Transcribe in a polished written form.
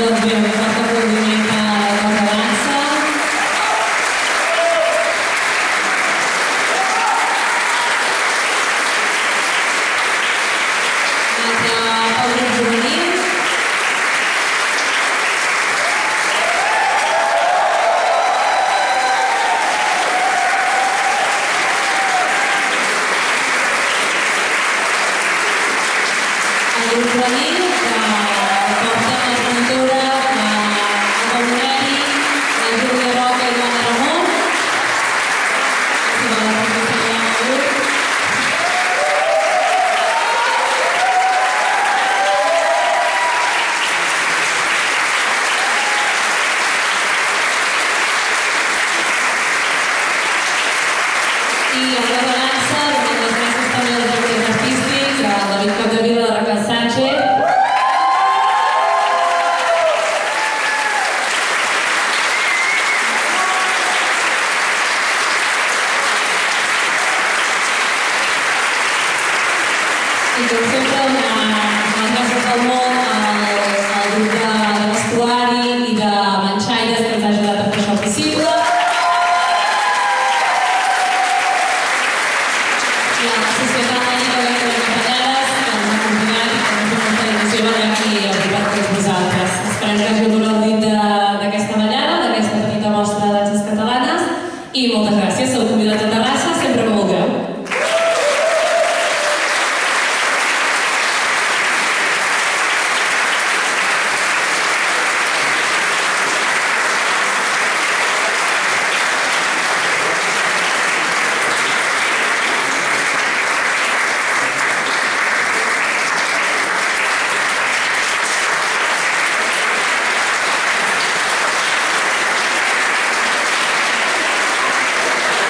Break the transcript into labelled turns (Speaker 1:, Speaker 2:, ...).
Speaker 1: Doncs bé, un fort aplaudiment a la dansa. Un altre pel grup juvenil. El grup juvenil que porta la cantora Adol Neri, la Júlia Roca i l'Anna Ramon. I la representació del grup. I el grup de dansa, donant les gràcies també als directors artístics, a David Capdevila i a Raquel Sánchez. I com sempre, les gràcies del món al grup de vestuari i de manxaires que ens ha ajudat a fer això possible. I a la Societat de Lliga de Capellades, que ens ha acompanyat i que ens ha fet molta il·lusió venir aquí i arribar a tots vosaltres. Esperem que hàgiu donat el dit d'aquesta ballada, d'aquesta petita mostra de danses catalanes, i moltes gràcies. Sou convidats a Terrassa.